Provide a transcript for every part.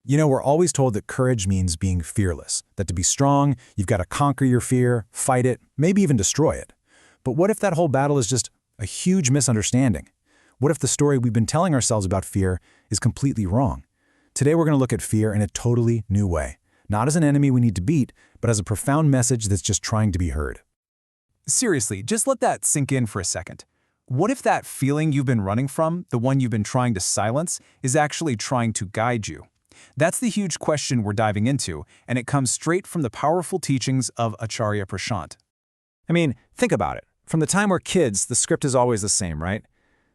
You know, we're always told that courage means being fearless, that to be strong, you've got to conquer your fear, fight it, maybe even destroy it. But what if that whole battle is just a huge misunderstanding? What if the story we've been telling ourselves about fear is completely wrong? Today we're going to look at fear in a totally new way, not as an enemy we need to beat, but as a profound message that's just trying to be heard. Seriously, just let that sink in for a second. What if that feeling you've been running from, the one you've been trying to silence, is actually trying to guide you? That's the huge question we're diving into, and it comes straight from the powerful teachings of Acharya Prashant. I mean, think about it. From the time we're kids, the script is always the same, right?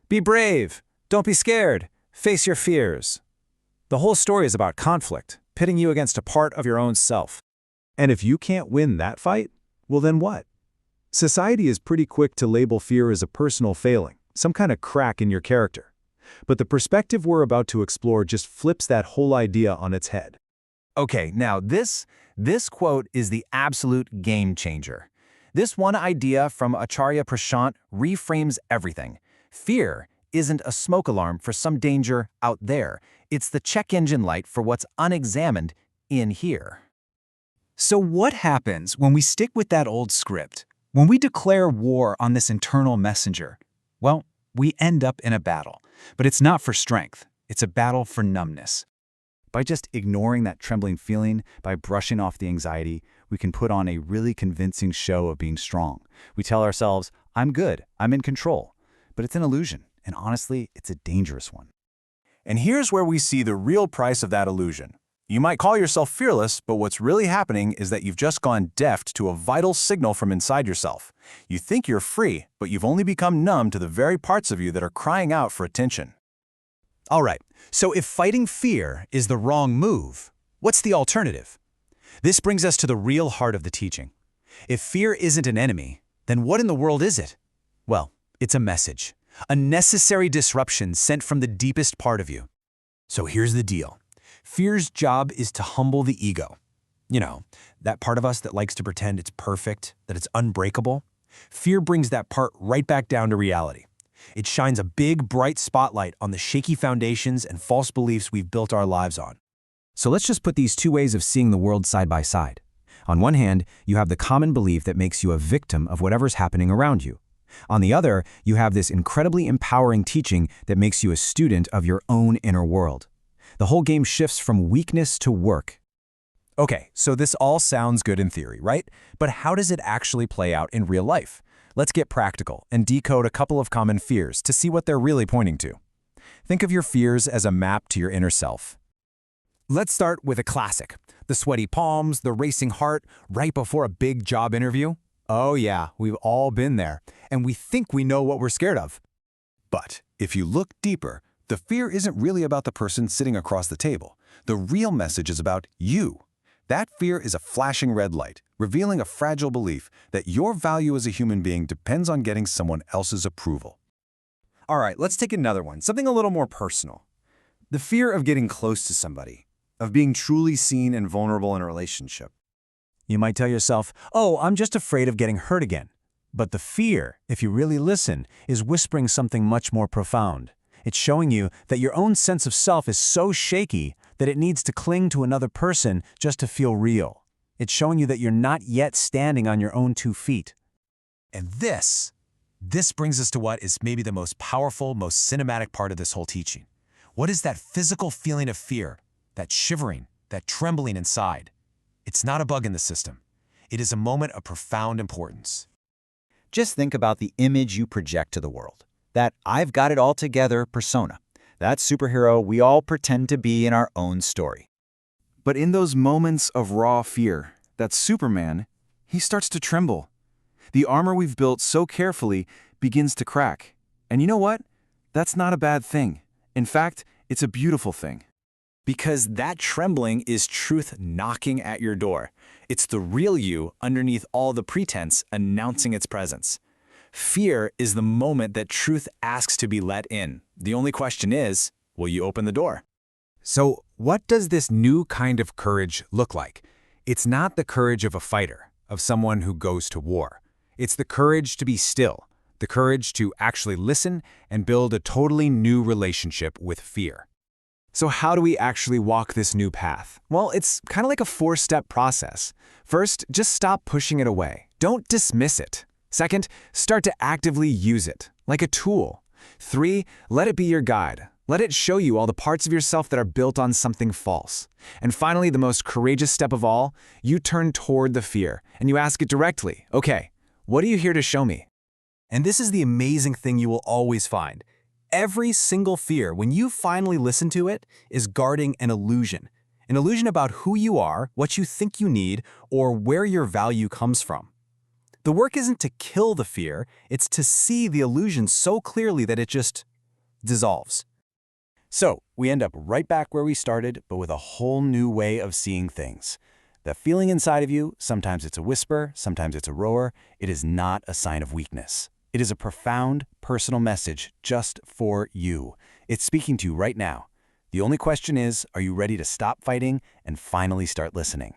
Be brave. Don't be scared. Face your fears. The whole story is about conflict, pitting you against a part of your own self. And if you can't win that fight, well then what? Society is pretty quick to label fear as a personal failing, some kind of crack in your character. But the perspective we're about to explore just flips that whole idea on its head. Okay, now this quote is the absolute game changer. This one idea from Acharya Prashant reframes everything. Fear isn't a smoke alarm for some danger out there. It's the check engine light for what's unexamined in here. So what happens when we stick with that old script? When we declare war on this internal messenger? Well, we end up in a battle. But it's not for strength. It's a battle for numbness. By just ignoring that trembling feeling, by brushing off the anxiety, we can put on a really convincing show of being strong. We tell ourselves, I'm good, I'm in control. But it's an illusion, and honestly, it's a dangerous one. And here's where we see the real price of that illusion. You might call yourself fearless, but what's really happening is that you've just gone deaf to a vital signal from inside yourself. You think you're free, but you've only become numb to the very parts of you that are crying out for attention. All right, so if fighting fear is the wrong move, what's the alternative? This brings us to the real heart of the teaching. If fear isn't an enemy, then what in the world is it? Well, it's a message, a necessary disruption sent from the deepest part of you. So here's the deal. Fear's job is to humble the ego. You know, that part of us that likes to pretend it's perfect, that it's unbreakable. Fear brings that part right back down to reality. It shines a big, bright spotlight on the shaky foundations and false beliefs we've built our lives on. So let's just put these two ways of seeing the world side by side. On one hand, you have the common belief that makes you a victim of whatever's happening around you. On the other, you have this incredibly empowering teaching that makes you a student of your own inner world. The whole game shifts from weakness to work. Okay, so this all sounds good in theory, right? But how does it actually play out in real life? Let's get practical and decode a couple of common fears to see what they're really pointing to. Think of your fears as a map to your inner self. Let's start with a classic. The sweaty palms, the racing heart, right before a big job interview. Oh yeah, we've all been there, and we think we know what we're scared of. But if you look deeper, the fear isn't really about the person sitting across the table. The real message is about you. That fear is a flashing red light, revealing a fragile belief that your value as a human being depends on getting someone else's approval. All right, let's take another one, something a little more personal. The fear of getting close to somebody, of being truly seen and vulnerable in a relationship. You might tell yourself, oh, I'm just afraid of getting hurt again. But the fear, if you really listen, is whispering something much more profound. It's showing you that your own sense of self is so shaky that it needs to cling to another person just to feel real. It's showing you that you're not yet standing on your own 2 feet. And this brings us to what is maybe the most powerful, most cinematic part of this whole teaching. What is that physical feeling of fear, that shivering, that trembling inside? It's not a bug in the system. It is a moment of profound importance. Just think about the image you project to the world. That I've got it all together persona. That superhero we all pretend to be in our own story. But in those moments of raw fear, that Superman, he starts to tremble. The armor we've built so carefully begins to crack. And you know what? That's not a bad thing. In fact, it's a beautiful thing. Because that trembling is truth knocking at your door. It's the real you underneath all the pretense announcing its presence. Fear is the moment that truth asks to be let in. The only question is, will you open the door? So, what does this new kind of courage look like? It's not the courage of a fighter, of someone who goes to war. It's the courage to be still, the courage to actually listen and build a totally new relationship with fear. So how do we actually walk this new path? Well, it's kind of like a 4-step process. First, just stop pushing it away. Don't dismiss it. Second, start to actively use it, like a tool. 3, let it be your guide. Let it show you all the parts of yourself that are built on something false. And finally, the most courageous step of all, you turn toward the fear and you ask it directly, okay, what are you here to show me? And this is the amazing thing you will always find. Every single fear, when you finally listen to it, is guarding an illusion about who you are, what you think you need, or where your value comes from. The work isn't to kill the fear, it's to see the illusion so clearly that it just dissolves. So, we end up right back where we started, but with a whole new way of seeing things. The feeling inside of you, sometimes it's a whisper, sometimes it's a roar, it is not a sign of weakness. It is a profound, personal message just for you. It's speaking to you right now. The only question is, are you ready to stop fighting and finally start listening?